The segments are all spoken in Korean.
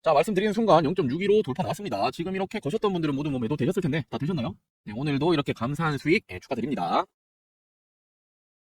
자, 말씀드리는 순간 0.615 돌파 나왔습니다. 지금 이렇게 거셨던 분들은 모두 매도 되셨을 텐데 다 되셨나요? 네, 오늘도 이렇게 감사한 수익 축하드립니다.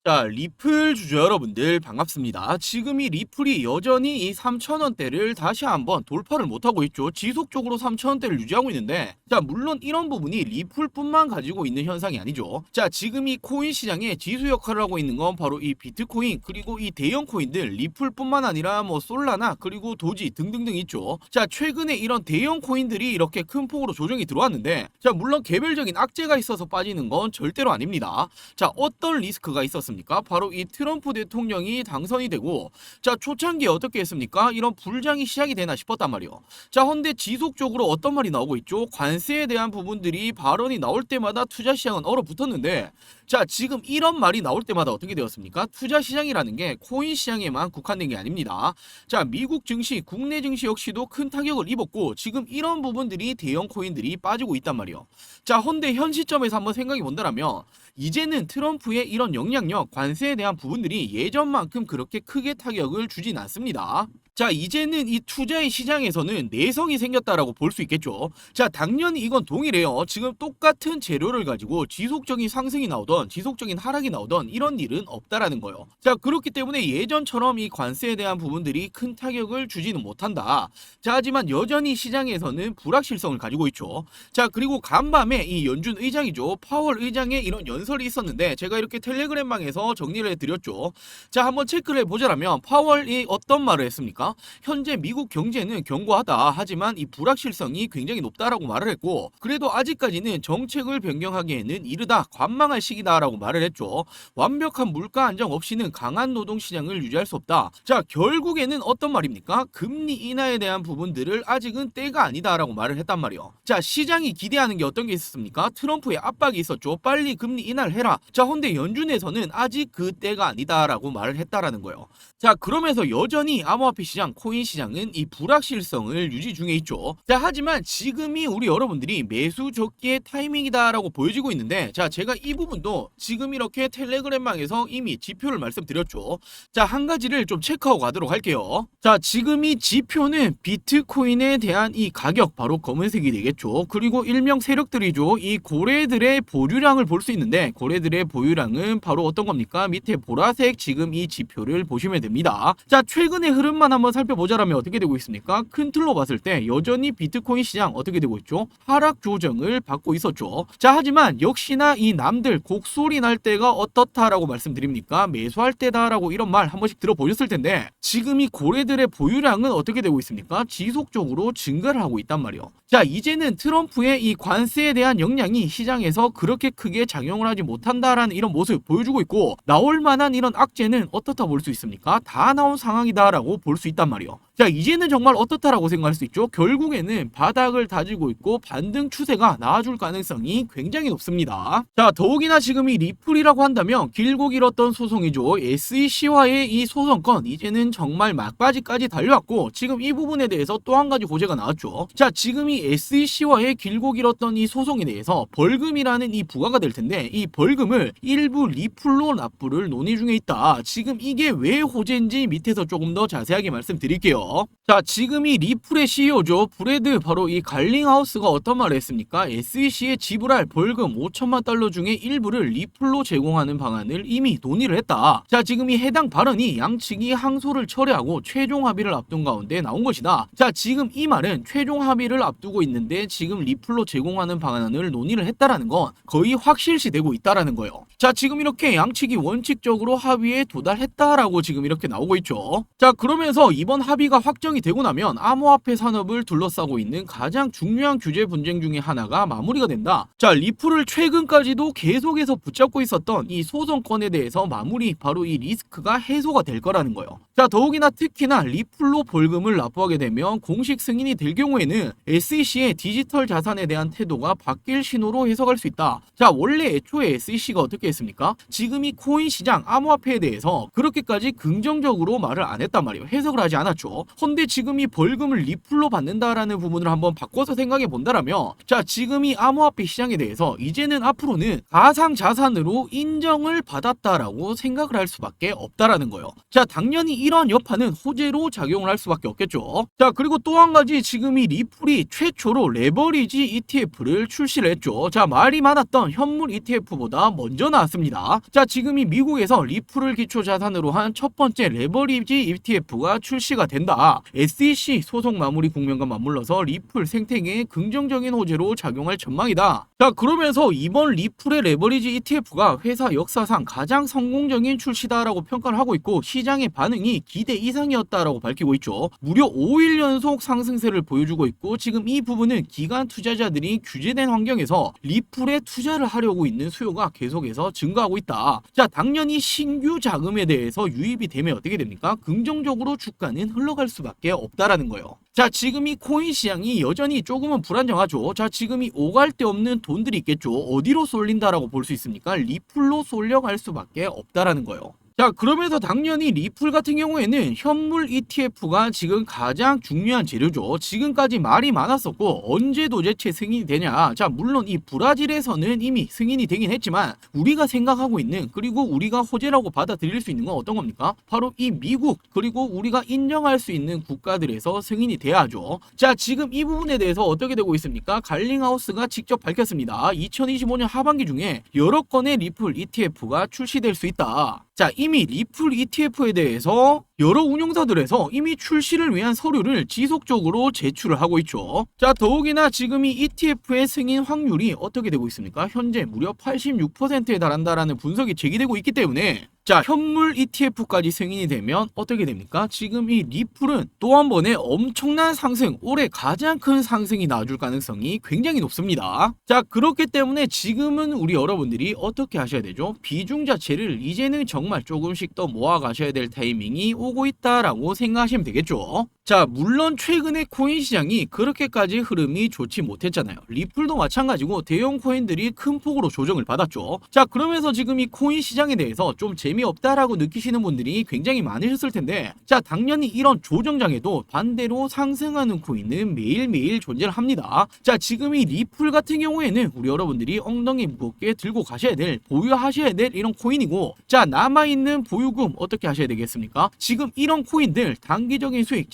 자, 리플 주주 여러분들 반갑습니다. 지금 이 리플이 여전히 이 3,000원대를 다시 한번 돌파를 못하고 있죠. 지속적으로 3,000원대를 유지하고 있는데, 자, 물론 이런 부분이 리플뿐만 가지고 있는 현상이 아니죠. 자, 지금 이 코인 시장에 지수 역할을 하고 있는 건 바로 이 비트코인, 그리고 이 대형 코인들, 리플뿐만 아니라 뭐 솔라나 그리고 도지 등등등 있죠. 자, 최근에 이런 대형 코인들이 이렇게 큰 폭으로 조정이 들어왔는데, 자, 물론 개별적인 악재가 있어서 빠지는 건 절대로 아닙니다. 자, 어떤 리스크가 있었습니까? 바로 이 트럼프 대통령이 당선이 되고, 자, 초창기에 어떻게 했습니까? 이런 불장이 시작이 되나 싶었단 말이요. 자, 헌데 지속적으로 어떤 말이 나오고 있죠? 관세에 대한 부분들이 발언이 나올 때마다 투자 시장은 얼어붙었는데, 자, 지금 이런 말이 나올 때마다 어떻게 되었습니까? 투자 시장이라는 게 코인 시장에만 국한된 게 아닙니다. 자, 미국 증시, 국내 증시 역시도 큰 타격을 입었고, 지금 이런 부분들이 대형 코인들이 빠지고 있단 말이요. 자, 헌데 현 시점에서 한번 생각해 본다면, 이제는 트럼프의 이런 영향력, 관세에 대한 부분들이 예전만큼 그렇게 크게 타격을 주진 않습니다. 자, 이제는 이 투자의 시장에서는 내성이 생겼다라고 볼 수 있겠죠. 자, 당연히 이건 동일해요. 지금 똑같은 재료를 가지고 지속적인 상승이 나오던 지속적인 하락이 나오던 이런 일은 없다라는 거예요. 자, 그렇기 때문에 예전처럼 이 관세에 대한 부분들이 큰 타격을 주지는 못한다. 자, 하지만 여전히 시장에서는 불확실성을 가지고 있죠. 자, 그리고 간밤에 이 연준 의장이죠. 파월 의장의 이런 연설이 있었는데, 제가 이렇게 텔레그램방에서 정리를 해드렸죠. 자, 한번 체크를 해보자면 파월이 어떤 말을 했습니까? 현재 미국 경제는 견고하다. 하지만 이 불확실성이 굉장히 높다라고 말을 했고, 그래도 아직까지는 정책을 변경하기에는 이르다, 관망할 시기다라고 말을 했죠. 완벽한 물가 안정 없이는 강한 노동 시장을 유지할 수 없다. 자, 결국에는 어떤 말입니까? 금리 인하에 대한 부분들을 아직은 때가 아니다라고 말을 했단 말이요. 자, 시장이 기대하는 게 어떤 게 있었습니까? 트럼프의 압박이 있었죠. 빨리 금리 인하를 해라. 자, 근데 연준에서는 아직 그 때가 아니다라고 말을 했다라는 거예요. 자, 그러면서 여전히 암호화폐 시장, 코인 시장은 이 불확실성을 유지 중에 있죠. 자, 하지만 지금이 우리 여러분들이 매수 적기의 타이밍이다라고 보여지고 있는데, 자, 제가 이 부분도 지금 이렇게 텔레그램방에서 이미 지표를 말씀드렸죠. 자, 한 가지를 좀 체크하고 가도록 할게요. 자, 지금 이 지표는 비트코인에 대한 이 가격, 바로 검은색이 되겠죠. 그리고 일명 세력들이죠. 이 고래들의 보유량을 볼 수 있는데, 고래들의 보유량은 바로 어떤 겁니까? 밑에 보라색 지금 이 지표를 보시면 됩니다. 자, 최근의 흐름만 한번 살펴보자면 어떻게 되고 있습니까? 큰 틀로 봤을 때 여전히 비트코인 시장 어떻게 되고 있죠? 하락 조정을 받고 있었죠. 자, 하지만 역시나 이 남들 곡소리 날 때가 어떻다라고 말씀드립니까? 매수할 때다라고 이런 말 한 번씩 들어보셨을 텐데, 지금 이 고래들의 보유량은 어떻게 되고 있습니까? 지속적으로 증가를 하고 있단 말이요. 자, 이제는 트럼프의 이 관세에 대한 영향이 시장에서 그렇게 크게 작용을 하지 못한다라는 이런 모습 보여주고 있고, 나올 만한 이런 악재는 어떻다 볼 수 있습니까? 다 나온 상황이다라고 볼 수 있단 말이요. 자, 이제는 정말 어떻다라고 생각할 수 있죠? 결국에는 바닥을 다지고 있고 반등 추세가 나와줄 가능성이 굉장히 높습니다. 자, 더욱이나 지금 이 리플이라고 한다면 길고 길었던 소송이죠. SEC와의 이 소송건 이제는 정말 막바지까지 달려왔고, 지금 이 부분에 대해서 또 한 가지 고재가 나왔죠. 자, 지금 이 SEC와의 길고 길었던 이 소송에 대해서 벌금이라는 이 부과가 될 텐데, 이 벌금을 일부 리플로 납부를 논의 중에 있다. 지금 이게 왜 호재인지 밑에서 조금 더 자세하게 말씀드릴게요. 자, 지금 이 리플의 CEO죠. 브래드, 바로 이 갈링하우스가 어떤 말을 했습니까? SEC에 지불할 벌금 5천만 달러 중에 일부를 리플로 제공하는 방안을 이미 논의를 했다. 자, 지금 이 해당 발언이 양측이 항소를 철회하고 최종 합의를 앞둔 가운데 나온 것이다. 자, 지금 이 말은 최종 합의를 앞두고 있는데 지금 리플로 제공하는 방안을 논의를 했다라는 건 거의 확실시 되고 있다라는 거예요. 자, 지금 이렇게 양측이 원칙적으로 합의에 도달했다라고 지금 이렇게 나오고 있죠. 자, 그러면서 이번 합의가 확정이 되고 나면 암호화폐 산업을 둘러싸고 있는 가장 중요한 규제 분쟁 중에 하나가 마무리가 된다. 자, 리플을 최근까지도 계속해서 붙잡고 있었던 이 소송건에 대해서 마무리, 바로 이 리스크가 해소가 될 거라는 거예요. 자, 더욱이나 특히나 리플로 벌금을 납부하게 되면 공식 승인이 될 경우에는 SEC의 디지털 자산에 대한 태도가 바뀔 신호로 해석할 수 있다. 자, 원래 애초에 SEC가 어떻게 했습니까? 지금 이 코인 시장, 암호화폐에 대해서 그렇게까지 긍정적으로 말을 안 했단 말이에요. 해석을 생각을 하지 않았죠. 헌데 지금 이 벌금을 리플로 받는다라는 부분을 한번 바꿔서 생각해 본다라면, 자, 지금 이 암호화폐 시장에 대해서 이제는 앞으로는 가상 자산으로 인정을 받았다라고 생각을 할 수밖에 없다라는 거예요. 자, 당연히 이런 여파는 호재로 작용을 할 수밖에 없겠죠. 자, 그리고 또 한 가지, 지금 이 리플이 최초로 레버리지 ETF를 출시를 했죠. 자, 말이 많았던 현물 ETF보다 먼저 나왔습니다. 자, 지금 이 미국에서 리플을 기초 자산으로 한 첫 번째 레버리지 ETF가 출시가 된다. SEC 소송 마무리 국면과 맞물려서 리플 생태계에 긍정적인 호재로 작용할 전망이다. 자, 그러면서 이번 리플의 레버리지 ETF가 회사 역사상 가장 성공적인 출시다라고 평가를 하고 있고, 시장의 반응이 기대 이상이었다라고 밝히고 있죠. 무려 5일 연속 상승세를 보여주고 있고, 지금 이 부분은 기관 투자자들이 규제된 환경에서 리플에 투자를 하려고 있는 수요가 계속해서 증가하고 있다. 자, 당연히 신규 자금에 대해서 유입이 되면 어떻게 됩니까? 긍정적으로 주가는 흘러갈 수밖에 없다라는 거예요. 자, 지금 이 코인 시장이 여전히 조금은 불안정하죠. 자, 지금 이 오갈 데 없는 돈들이 있겠죠. 어디로 쏠린다라고 볼 수 있습니까? 리플로 쏠려갈 수밖에 없다라는 거예요. 자, 그러면서 당연히 리플 같은 경우에는 현물 ETF가 지금 가장 중요한 재료죠. 지금까지 말이 많았었고, 언제 도대체 승인이 되냐. 자, 물론 이 브라질에서는 이미 승인이 되긴 했지만, 우리가 생각하고 있는, 그리고 우리가 호재라고 받아들일 수 있는 건 어떤 겁니까? 바로 이 미국, 그리고 우리가 인정할 수 있는 국가들에서 승인이 돼야죠. 자, 지금 이 부분에 대해서 어떻게 되고 있습니까? 갈링하우스가 직접 밝혔습니다. 2025년 하반기 중에 여러 건의 리플 ETF가 출시될 수 있다. 자, 이미 리플 ETF에 대해서 여러 운용사들에서 이미 출시를 위한 서류를 지속적으로 제출을 하고 있죠. 자, 더욱이나 지금 이 ETF의 승인 확률이 어떻게 되고 있습니까? 현재 무려 86%에 달한다라는 분석이 제기되고 있기 때문에, 자, 현물 ETF까지 승인이 되면 어떻게 됩니까? 지금 이 리플은 또 한 번의 엄청난 상승, 올해 가장 큰 상승이 나와줄 가능성이 굉장히 높습니다. 자, 그렇기 때문에 지금은 우리 여러분들이 어떻게 하셔야 되죠? 비중 자체를 이제는 정말 조금씩 더 모아 가셔야 될 타이밍이 오고 있다라고 생각하시면 되겠죠. 자, 물론 최근에 코인 시장이 그렇게까지 흐름이 좋지 못했잖아요. 리플도 마찬가지고 대형 코인들이 큰 폭으로 조정을 받았죠. 자, 그러면서 지금 이 코인 시장에 대해서 좀 재미없다라고 느끼시는 분들이 굉장히 많으셨을 텐데, 자, 당연히 이런 조정장에도 반대로 상승하는 코인은 매일매일 존재를 합니다. 자, 지금 이 리플 같은 경우에는 우리 여러분들이 엉덩이 무겁게 들고 가셔야 될, 보유하셔야 될 이런 코인이고, 자, 남아있는 보유금 어떻게 하셔야 되겠습니까? 지금 이런 코인들 단기적인 수익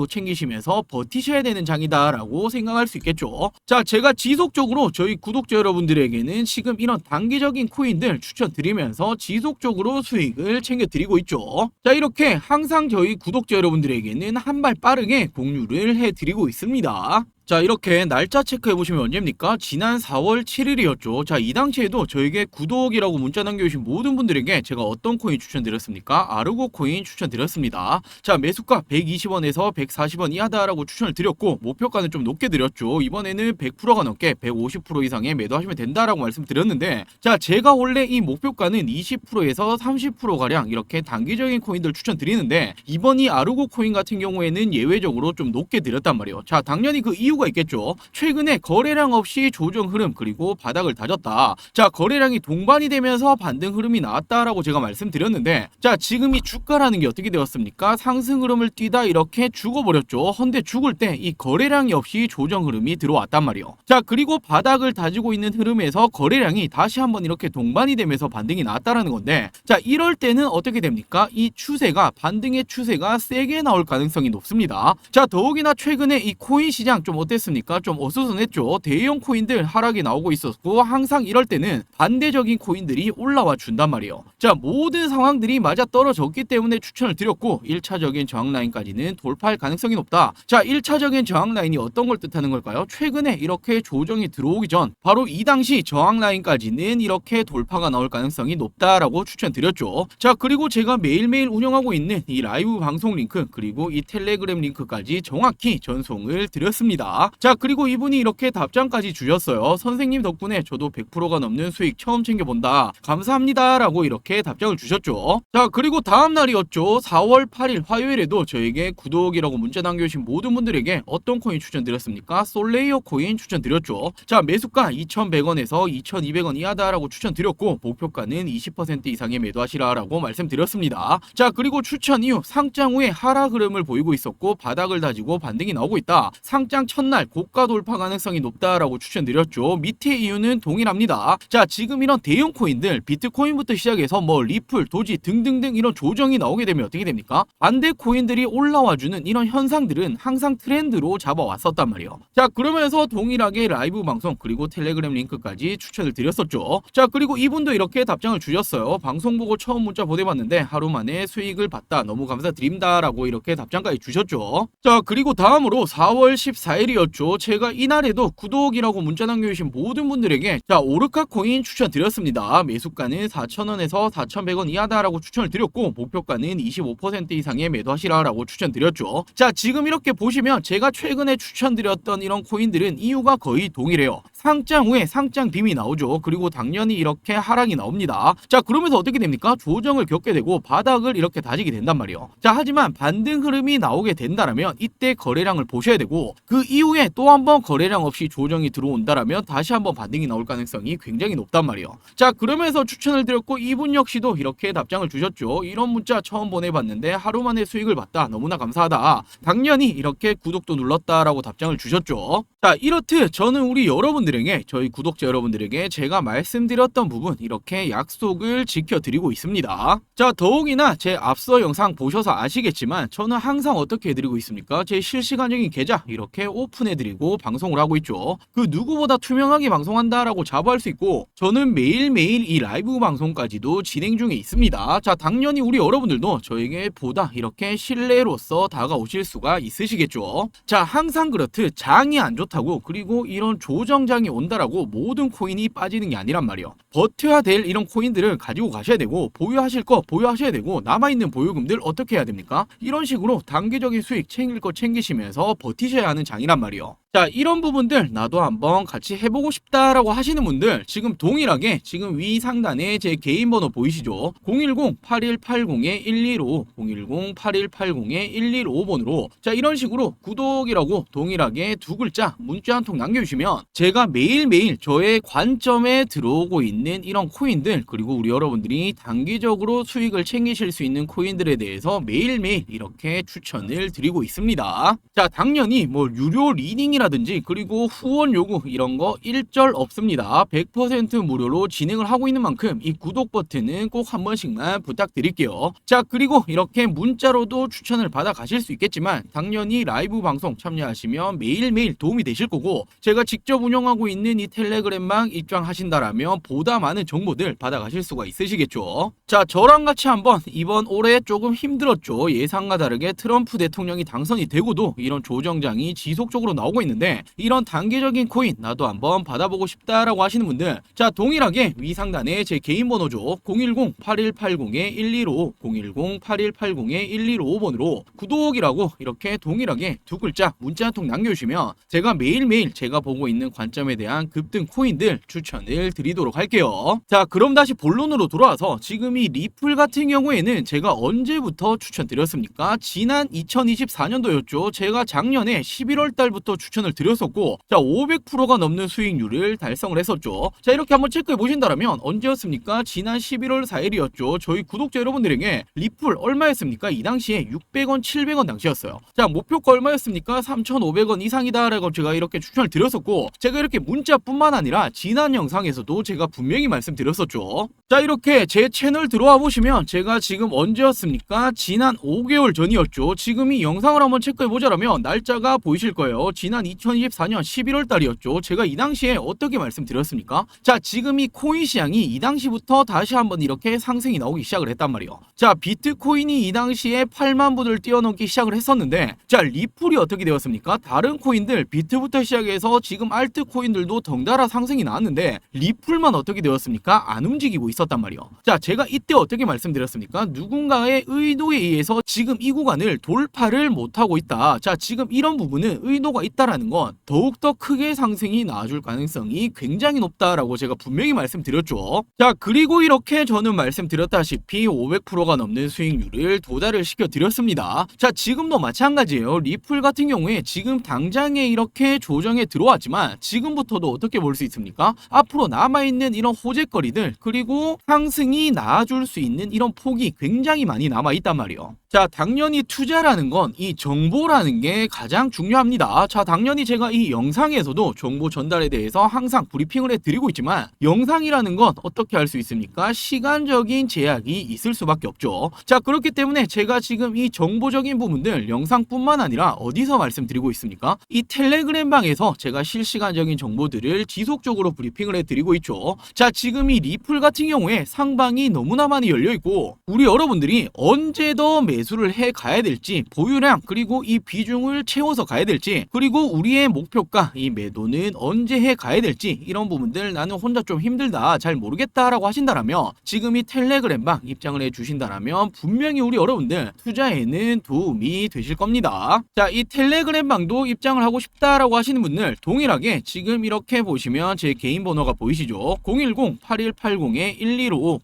챙기시면서 버티셔야 되는 장이다라고 생각할 수 있겠죠. 자, 제가 지속적으로 저희 구독자 여러분들에게는 지금 이런 단기적인 코인들 추천드리면서 지속적으로 수익을 챙겨드리고 있죠. 자, 이렇게 항상 저희 구독자 여러분들에게는 한 발 빠르게 공유를 해드리고 있습니다. 자, 이렇게 날짜 체크해보시면 언제입니까? 지난 4월 7일이었죠. 자, 이 당시에도 저에게 구독이라고 문자 남겨주신 모든 분들에게 제가 어떤 코인 추천드렸습니까? 아르고 코인 추천드렸습니다. 자, 매수가 120원에서 140원 이하다라고 추천을 드렸고, 목표가는 좀 높게 드렸죠. 이번에는 100%가 넘게 150% 이상에 매도하시면 된다라고 말씀드렸는데, 자, 제가 원래 이 목표가는 20%에서 30%가량 이렇게 단기적인 코인들 추천드리는데, 이번 이 아르고 코인 같은 경우에는 예외적으로 좀 높게 드렸단 말이에요. 자, 당연히 그 이유가 있겠죠. 최근에 거래량 없이 조정 흐름, 그리고 바닥을 다졌다. 자, 거래량이 동반이 되면서 반등 흐름이 나왔다라고 제가 말씀드렸는데, 자, 지금 이 주가라는 게 어떻게 되었습니까? 상승 흐름을 뛰다 이렇게 죽어버렸죠. 헌데 죽을 때 이 거래량이 없이 조정 흐름이 들어왔단 말이에요. 자, 그리고 바닥을 다지고 있는 흐름에서 거래량이 다시 한번 이렇게 동반이 되면서 반등이 나왔다라는 건데, 자, 이럴 때는 어떻게 됩니까? 이 추세가, 반등의 추세가 세게 나올 가능성이 높습니다. 자, 더욱이나 최근에 이 코인 시장 좀 어땠습니까? 좀 어수선했죠. 대형 코인들 하락이 나오고 있었고, 항상 이럴 때는 반대적인 코인들이 올라와 준단 말이에요. 자, 모든 상황들이 맞아 떨어졌기 때문에 추천을 드렸고, 1차적인 저항 라인까지는 돌파할 가능성이 높다. 자, 1차적인 저항 라인이 어떤 걸 뜻하는 걸까요? 최근에 이렇게 조정이 들어오기 전 바로 이 당시 저항 라인까지는 이렇게 돌파가 나올 가능성이 높다라고 추천드렸죠. 자, 그리고 제가 매일매일 운영하고 있는 이 라이브 방송 링크, 그리고 이 텔레그램 링크까지 정확히 전송을 드렸습니다. 있습니다. 자, 그리고 이분이 이렇게 답장까지 주셨어요. 선생님 덕분에 저도 100%가 넘는 수익 처음 챙겨본다. 감사합니다. 라고 이렇게 답장을 주셨죠. 자, 그리고 다음 날이었죠. 4월 8일 화요일에도 저에게 구독이라고 문자 남겨주신 모든 분들에게 어떤 코인 추천드렸습니까? 솔레이어 코인 추천드렸죠. 자, 매수가 2,100원에서 2,200원 이하다라고 추천드렸고 목표가는 20% 이상의 매도하시라라고 말씀드렸습니다. 자, 그리고 추천 이후 상장 후에 하락 흐름을 보이고 있었고 바닥을 다지고 반등이 나오고 있다. 상장 첫날 고가 돌파 가능성이 높다라고 추천드렸죠. 밑에 이유는 동일합니다. 자, 지금 이런 대형 코인들 비트코인부터 시작해서 뭐 리플, 도지 등등등 이런 조정이 나오게 되면 어떻게 됩니까? 반대 코인들이 올라와주는 이런 현상들은 항상 트렌드로 잡아왔었단 말이에요. 자, 그러면서 동일하게 라이브 방송 그리고 텔레그램 링크까지 추천을 드렸었죠. 자, 그리고 이분도 이렇게 답장을 주셨어요. 방송 보고 처음 문자 보내봤는데 하루 만에 수익을 봤다. 너무 감사드립니다. 라고 이렇게 답장까지 주셨죠. 자, 그리고 다음으로 4월 14일이었죠. 제가 이날에도 구독이라고 문자 남겨주신 모든 분들에게 자, 오르카 코인 추천드렸습니다. 매수가는 4,000원에서 4,100원 이하다라고 추천을 드렸고 목표가는 25% 이상의 매도하시라라고 추천드렸죠. 자, 지금 이렇게 보시면 제가 최근에 추천드렸던 이런 코인들은 이유가 거의 동일해요. 상장 후에 상장 빔이 나오죠. 그리고 당연히 이렇게 하락이 나옵니다. 자, 그러면서 어떻게 됩니까? 조정을 겪게 되고 바닥을 이렇게 다지게 된단 말이에요. 자, 하지만 반등 흐름이 나오게 된다라면 이때 거래량을 보셔야 되고 그 이후에 또 한번 거래량 없이 조정이 들어온다라면 다시 한번 반등이 나올 가능성이 굉장히 높단 말이에요. 자, 그러면서 추천을 드렸고 이분 역시도 이렇게 답장을 주셨죠. 이런 문자 처음 보내봤는데 하루 만에 수익을 봤다. 너무나 감사하다. 당연히 이렇게 구독도 눌렀다라고 답장을 주셨죠. 자, 이렇듯 저는 우리 여러분들에게 저희 구독자 여러분들에게 제가 말씀드렸던 부분 이렇게 약속을 지켜드리고 있습니다. 자, 더욱이나 제 앞서 영상 보셔서 아시겠지만 저는 항상 어떻게 해드리고 있습니까? 제 실시간적인 계좌 이렇게 오픈해드리고 방송을 하고 있죠. 그 누구보다 투명하게 방송한다라고 자부할 수 있고 저는 매일매일 이 라이브 방송까지도 진행 중에 있습니다. 자, 당연히 우리 여러분들도 저에게 보다 이렇게 신뢰로서 다가오실 수가 있으시겠죠. 자, 항상 그렇듯 장이 안 좋다고 그리고 이런 조정장이 온다라고 모든 코인이 빠지는 게 아니란 말이에요. 버텨야 될 이런 코인들을 가지고 가셔야 되고 보유하실 거 보유하셔야 되고 남아있는 보유금들 어떻게 해야 됩니까? 이런 식으로 단기적인 수익 챙길 거 챙기시면서 버티셔야 하는 장이란 말이에요. 자, 이런 부분들 나도 한번 같이 해보고 싶다라고 하시는 분들 지금 동일하게 지금 위 상단에 제 개인 번호 보이시죠? 010-8180-115 010-8180-115번으로 자, 이런 식으로 구독이라고 동일하게 두 글자 문자 한 통 남겨주시면 제가 매일매일 저의 관점에 들어오고 있는 이런 코인들 그리고 우리 여러분들이 단기적으로 수익을 챙기실 수 있는 코인들에 대해서 매일매일 이렇게 추천을 드리고 있습니다. 자, 당연히 뭐 유료 리딩이라든지 그리고 후원 요구 이런 거 일절 없습니다. 100% 무료로 진행을 하고 있는 만큼 이 구독 버튼은 꼭 한 번씩만 부탁드릴게요. 자, 그리고 이렇게 문자로도 추천을 받아 가실 수 있겠지만 당연히 라이브 방송 참여하시면 매일매일 도움이 되실 거고 제가 직접 운영하고 있는 이 텔레그램망 입장하신다라면 보다 많은 정보들 받아 가실 수가 있으시겠죠. 자, 저랑 같이 한번 이번 올해 조금 힘들었죠. 예상과 다르게 트럼프 대통령이 당선이 되고도 이런 조정장이 지속적으로 나오고 있는데 이런 단기적인 코인 나도 한번 받아보고 싶다라고 하시는 분들 자, 동일하게 위 상단에 제 개인 번호죠. 010-8180-115 010-8180-115번으로 구독이라고 이렇게 동일하게 두 글자 문자 한 통 남겨주시면 제가 매일매일 제가 보고 있는 관점에 대한 급등 코인들 추천을 드리도록 할게요. 자, 그럼 다시 본론으로 돌아와서 지금 이 리플 같은 경우에는 제가 언제부터 추천드렸습니까? 지난 2024년도였죠. 제가 작년에 11월 달부터 추천을 드렸었고 자, 500%가 넘는 수익률을 달성을 했었죠. 자, 이렇게 한번 체크해 보신다면 언제였습니까? 지난 11월 4일이었죠. 저희 구독자 여러분들에게 리플 얼마였습니까? 이 당시에 600원, 700원 당시였어요. 자, 목표가 얼마였습니까? 3,500원 이상이다라고 제가 이렇게 추천을 드렸었고 제가 이렇게 문자뿐만 아니라 지난 영상에서도 제가 분명히 말씀드렸었죠. 자, 이렇게 제 채널 들어와 보시면 제가 지금 언제였습니까? 지난 5개월 전이었죠. 지금 이 영상을 한번 체크해 보자라면 날짜가 보이실 거예요. 지난 2024년 11월 달이었죠. 제가 이 당시에 어떻게 말씀드렸습니까? 자, 지금 이 코인 시장이 이 당시부터 다시 한번 이렇게 상승이 나오기 시작을 했단 말이에요. 자, 비트코인이 이 당시에 8만 불을 뛰어넘기 시작을 했었는데 자, 리플이 어떻게 되었습니까? 다른 코인들 비트부터 시작해서 지금 알트 코인들도 덩달아 상승이 나왔는데 리플만 어떻게 되었습니까? 안 움직이고 있었단 말이에요. 자, 제가 이때 어떻게 말씀드렸습니까? 누군가의 의도에 의해서 지금 이 구간을 돌파를 못하고 있다. 자, 지금 이런 부분은 의도가 있다라는 리플이라는 건 더욱더 크게 상승이 나와줄 가능성이 굉장히 높다라고 제가 분명히 말씀드렸죠. 자, 그리고 이렇게 저는 말씀드렸다시피 500%가 넘는 수익률을 도달을 시켜드렸습니다. 자, 지금도 마찬가지예요. 리플 같은 경우에 지금 당장에 이렇게 조정에 들어왔지만 지금부터도 어떻게 볼 수 있습니까? 앞으로 남아있는 이런 호재거리들, 그리고 상승이 나와줄 수 있는 이런 폭이 굉장히 많이 남아있단 말이에요. 자, 당연히 투자라는 건 이 정보라는 게 가장 중요합니다. 자, 당연히 제가 이 영상에서도 정보 전달에 대해서 항상 브리핑을 해드리고 있지만 영상이라는 건 어떻게 할 수 있습니까? 시간적인 제약이 있을 수밖에 없죠. 자, 그렇기 때문에 제가 지금 이 정보적인 부분들 영상뿐만 아니라 어디서 말씀드리고 있습니까? 이 텔레그램 방에서 제가 실시간적인 정보들을 지속적으로 브리핑을 해드리고 있죠. 자, 지금 이 리플 같은 경우에 상방이 너무나 많이 열려있고 우리 여러분들이 언제 더 매수를 해 가야 될지, 보유량 그리고 이 비중을 채워서 가야 될지, 그리고 우리의 목표가 이 매도는 언제 해 가야 될지, 이런 부분들 나는 혼자 좀 힘들다, 잘 모르겠다라고 하신다라면 지금 이 텔레그램방 입장을 해 주신다라면 분명히 우리 여러분들 투자에는 도움이 되실 겁니다. 자, 이 텔레그램방도 입장을 하고 싶다라고 하시는 분들 동일하게 지금 이렇게 보시면 제 개인 번호가 보이시죠? 010-8180-1255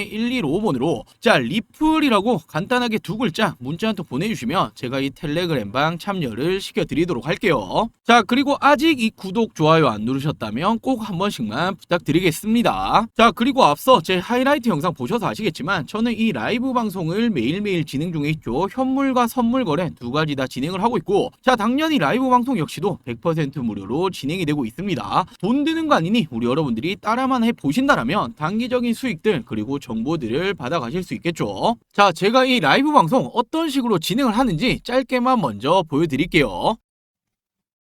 010-8180-1255번으로 자, 리플이라고 간단하게 두 글자 문자 한 통 보내주시면 제가 이 텔레그램방 참여를 시켜드리도록 할게요. 자, 그리고 아직 이 구독, 좋아요 안 누르셨다면 꼭 한 번씩만 부탁드리겠습니다. 자, 그리고 앞서 제 하이라이트 영상 보셔서 아시겠지만 저는 이 라이브 방송을 매일매일 진행 중에 있죠. 현물과 선물 거래 두 가지 다 진행을 하고 있고, 자, 당연히 라이브 방송 역시도 100% 무료로 진행이 되고 있습니다. 돈 드는 거 아니니 우리 여러분들이 따라만 해 보신다라면 단기적인 수익들 그리고 정보들을 받아가실 수 있겠죠. 자, 제가 이 라이브 방송 어떤 식으로 진행을 하는지 짧게만 먼저 보여드릴게요.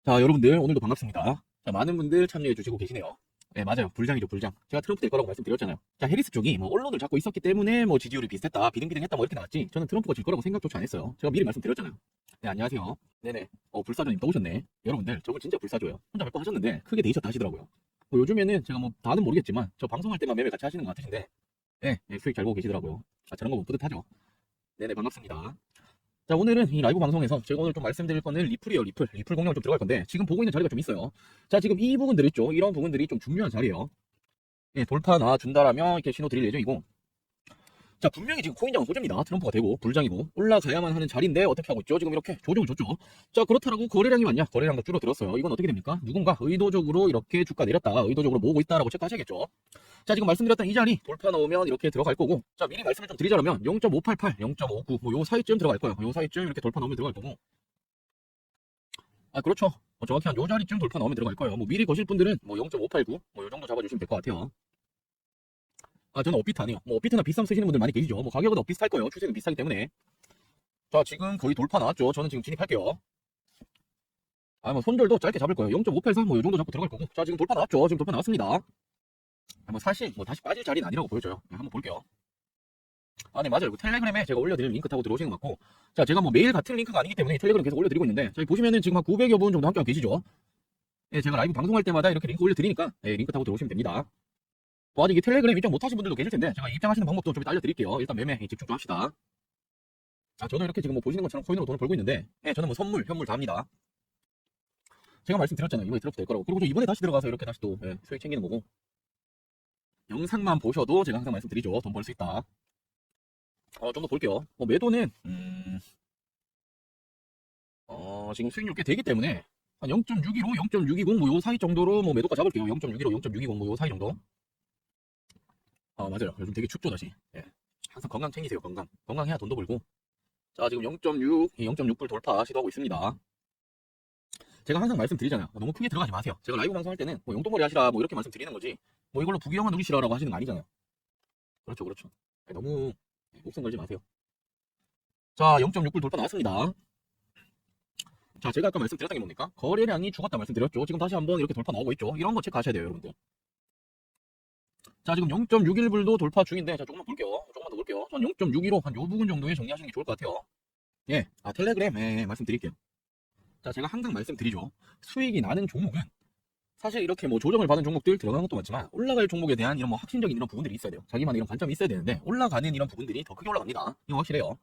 자, 여러분들 오늘도 반갑습니다. 자, 많은 분들 참여해 주시고 계시네요. 네, 맞아요. 불장이죠, 불장. 제가 트럼프 될 거라고 말씀드렸잖아요. 자, 해리스 쪽이 뭐 언론을 잡고 있었기 때문에 뭐 지지율이 비슷했다, 비등비등했다 뭐 이렇게 나왔지. 저는 트럼프가 질 거라고 생각조차 안 했어요. 제가 미리 말씀드렸잖아요. 네, 안녕하세요. 네네. 불사조님 또 오셨네. 여러분들, 저분 진짜 불사조예요. 혼자 몇 번 하셨는데 크게 데이셨다 하시더라고요. 뭐 요즘에는 제가 뭐 다는 모르겠지만 저 방송할 때만 매매 같이 하시는 것 같으신데, 네, 수익 잘 보고 계시더라고요. 아, 저런 거 못 뿌듯하죠. 네네, 반갑습니다. 자, 오늘은 이 라이브 방송에서 제가 오늘 좀 말씀드릴 거는 리플이에요. 리플 공략 좀 들어갈 건데 지금 보고 있는 자리가 좀 있어요. 자, 지금 이 부분들 있죠. 이런 부분들이 좀 중요한 자리예요. 예, 돌파 나와준다라면 이렇게 신호 드릴 예정이고, 자, 분명히 지금 코인장은 호재입니다. 트럼프가 되고 불장이고 올라가야만 하는 자리인데 어떻게 하고 있죠? 지금 이렇게 조정을 줬죠. 자, 그렇다라고 거래량이 많냐? 거래량도 줄어들었어요. 이건 어떻게 됩니까? 누군가 의도적으로 이렇게 주가 내렸다가 의도적으로 모으고 있다라고 체크하셔야겠죠. 자, 지금 말씀드렸던 이 자리 돌파 나오면 이렇게 들어갈 거고, 자, 미리 말씀을 좀 드리자면 0.588, 0.59 뭐 요 사이쯤 들어갈 거예요. 요 사이쯤 이렇게 돌파 나오면 들어갈 거고, 아, 그렇죠. 정확히 한 요 자리쯤 돌파 나오면 들어갈 거예요. 뭐 미리 거실 분들은 뭐 0.589 뭐 요 정도 잡아주시면 될 것 같아요. 아, 저는 업비트 아니에요. 뭐 업비트나 비썸 쓰시는 분들 많이 계시죠. 뭐 가격은 비슷할 거예요. 추세는 비슷하기 때문에. 자, 지금 거의 돌파 나왔죠. 저는 지금 진입할게요. 아, 뭐 손절도 짧게 잡을 거예요. 0.583 뭐 요 정도 잡고 들어갈 거고. 자, 지금 돌파 나왔죠. 지금 돌파 나왔습니다. 아, 뭐 사실 뭐 다시 빠질 자리는 아니라고 보여져요. 네, 한번 볼게요. 아, 네, 맞아요. 그 텔레그램에 제가 올려드릴 링크 타고 들어오시는 것 같고, 자, 제가 뭐 매일 같은 링크가 아니기 때문에 텔레그램 계속 올려드리고 있는데, 저기 보시면은 지금 한 900여 분 정도 함께하고 계시죠. 예, 제가 라이브 방송할 때마다 이렇게 링크 올려드리니까, 예, 링크 타고 들어오시면 됩니다. 뭐 아직 이 텔레그램 입장 못하신 분들도 계실 텐데 제가 입장하시는 방법도 좀 이따 알려드릴게요. 일단 매매 집중 좀 합시다. 아, 저는 이렇게 지금 뭐 보시는 것처럼 코인으로 돈을 벌고 있는데, 예, 저는 뭐 선물, 현물 다 합니다. 제가 말씀드렸잖아요. 이번에 트럼프 될 거라고. 그리고 저 이번에 다시 들어가서 이렇게 다시 또 수익 챙기는 거고. 영상만 보셔도 제가 항상 말씀드리죠. 돈 벌 수 있다. 좀 더 볼게요. 뭐 매도는 지금 수익률 꽤 되기 때문에 한 0.615, 0.620 뭐 요 사이 정도로 뭐 매도가 잡을게요. 0.615, 0.620 뭐 요 사이 정도. 아, 맞아요. 요즘 되게 춥죠, 다시. 예. 항상 건강 챙기세요, 건강. 건강해야 돈도 벌고. 자, 지금 0.6, 0.6불 돌파 시도하고 있습니다. 제가 항상 말씀드리잖아요. 너무 크게 들어가지 마세요. 제가 라이브 방송할 때는 뭐 용돈벌이 하시라 뭐 이렇게 말씀드리는 거지, 뭐 이걸로 부귀영화 누리시라라고 하시는 거 아니잖아요. 그렇죠, 그렇죠. 너무 목숨 걸지 마세요. 자, 0.6불 돌파 나왔습니다. 자, 제가 아까 말씀드렸던 게 뭡니까? 거래량이 죽었다 말씀드렸죠. 지금 다시 한번 이렇게 돌파 나오고 있죠. 이런 거 체크하셔야 돼요, 여러분들. 자, 지금 0.61불도 돌파 중인데, 자, 조금만 볼게요. 조금만 더 볼게요. 전 0.615, 한 요 부분 정도에 정리하시는 게 좋을 것 같아요. 예, 텔레그램, 말씀드릴게요. 자, 제가 항상 말씀드리죠. 수익이 나는 종목은 사실 이렇게 뭐 조정을 받은 종목들 들어가는 것도 맞지만 올라갈 종목에 대한 이런 뭐 확신적인 이런 부분들이 있어야 돼요. 자기만의 이런 관점이 있어야 되는데 올라가는 이런 부분들이 더 크게 올라갑니다. 이거 확실해요.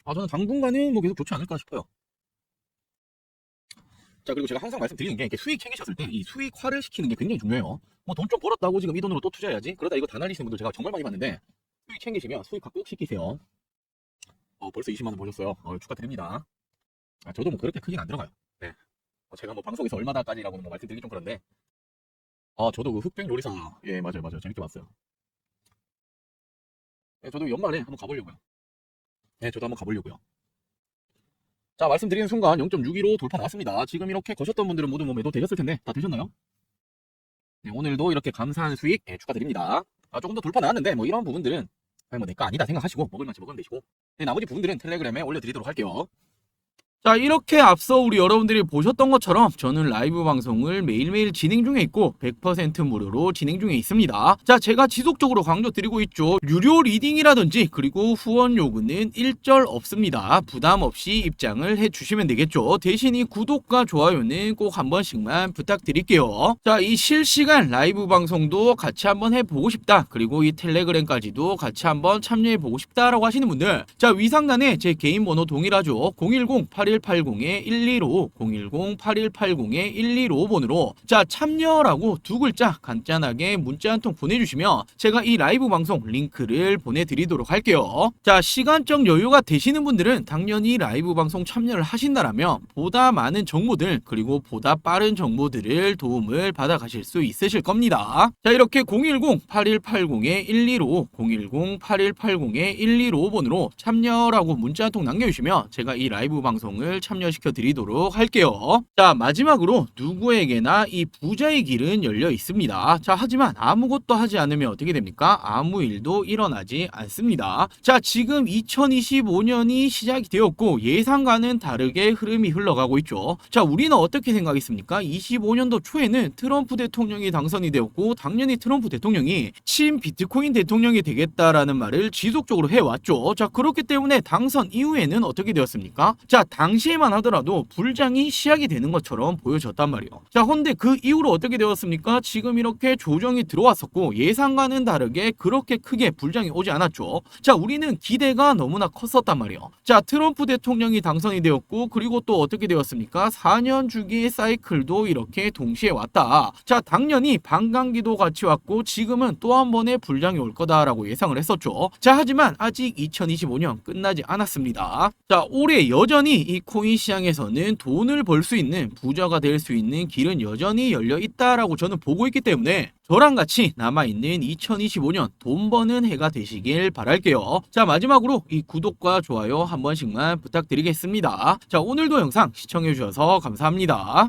저는 당분간은 뭐 계속 좋지 않을까 싶어요. 자, 그리고 제가 항상 말씀드리는 게 이렇게 수익 챙기셨을 때 이 수익화를 시키는 게 굉장히 중요해요. 뭐 돈 좀 벌었다고 지금 이 돈으로 또 투자해야지. 그러다 이거 다 날리시는 분들 제가 정말 많이 봤는데 수익 챙기시면 수익화 꼭 시키세요. 벌써 20만 원 버셨어요. 축하드립니다. 저도 뭐 그렇게 크긴 안 들어가요. 네. 제가 뭐 방송에서 얼마다까지라고 뭐 말씀드리기 좀 그런데 저도 그 흑백 요리사 예 맞아요 재밌게 봤어요. 네, 저도 연말에 한번 가보려고요. 네, 저도 한번 가보려고요. 자, 말씀드리는 순간 0.62로 돌파 나왔습니다. 지금 이렇게 거셨던 분들은 모두 뭐 매도 되셨을 텐데 다 되셨나요? 네, 오늘도 이렇게 감사한 수익 축하드립니다. 조금 더 돌파 나왔는데 뭐 이런 부분들은 뭐 내 거 아니다 생각하시고 먹을 만치 먹으면 되시고 네, 나머지 부분들은 텔레그램에 올려드리도록 할게요. 자, 이렇게 앞서 우리 여러분들이 보셨던 것처럼 저는 라이브 방송을 매일매일 진행 중에 있고 100% 무료로 진행 중에 있습니다. 자, 제가 지속적으로 강조드리고 있죠. 유료 리딩이라든지 그리고 후원 요구는 일절 없습니다. 부담 없이 입장을 해주시면 되겠죠. 대신 이 구독과 좋아요는 꼭 한 번씩만 부탁드릴게요. 자, 이 실시간 라이브 방송도 같이 한번 해보고 싶다. 그리고 이 텔레그램까지도 같이 한번 참여해보고 싶다라고 하시는 분들, 자, 위상단에 제 개인 번호 동일하죠. 010-8180-115 010-8180-115번으로 자, 참여라고 두 글자 간단하게 문자 한 통 보내주시면 제가 이 라이브 방송 링크를 보내드리도록 할게요. 자, 시간적 여유가 되시는 분들은 당연히 라이브 방송 참여를 하신다라면 보다 많은 정보들 그리고 보다 빠른 정보들을 도움을 받아 가실 수 있으실 겁니다. 자, 이렇게 010-8180-115 010-8180-115번으로 참여라고 문자 한 통 남겨주시면 제가 이 라이브 방송을 참여시켜 드리도록 할게요. 자, 마지막으로 누구에게나 이 부자의 길은 열려 있습니다. 자, 하지만 아무것도 하지 않으면 어떻게 됩니까? 아무 일도 일어나지 않습니다. 자, 지금 2025년이 시작이 되었고 예상과는 다르게 흐름이 흘러가고 있죠. 자, 우리는 어떻게 생각했습니까? 25년도 초에는 트럼프 대통령이 당선이 되었고 당연히 트럼프 대통령이 친 비트코인 대통령이 되겠다라는 말을 지속적으로 해왔죠. 자, 그렇기 때문에 당선 이후에는 어떻게 되었습니까? 자, 당시에만 하더라도 불장이 시작이 되는 것처럼 보여졌단 말이에요. 자, 근데 그 이후로 어떻게 되었습니까? 지금 이렇게 조정이 들어왔었고 예상과는 다르게 그렇게 크게 불장이 오지 않았죠. 자, 우리는 기대가 너무나 컸었단 말이에요. 자, 트럼프 대통령이 당선이 되었고 그리고 또 어떻게 되었습니까? 4년 주기의 사이클도 이렇게 동시에 왔다. 자, 당연히 반감기도 같이 왔고 지금은 또 한 번의 불장이 올 거다라고 예상을 했었죠. 자, 하지만 아직 2025년 끝나지 않았습니다. 자, 올해 여전히 이 코인 시장에서는 돈을 벌 수 있는 부자가 될 수 있는 길은 여전히 열려 있다라고 저는 보고 있기 때문에 저랑 같이 남아있는 2025년 돈 버는 해가 되시길 바랄게요. 자, 마지막으로 이 구독과 좋아요 한 번씩만 부탁드리겠습니다. 자, 오늘도 영상 시청해주셔서 감사합니다.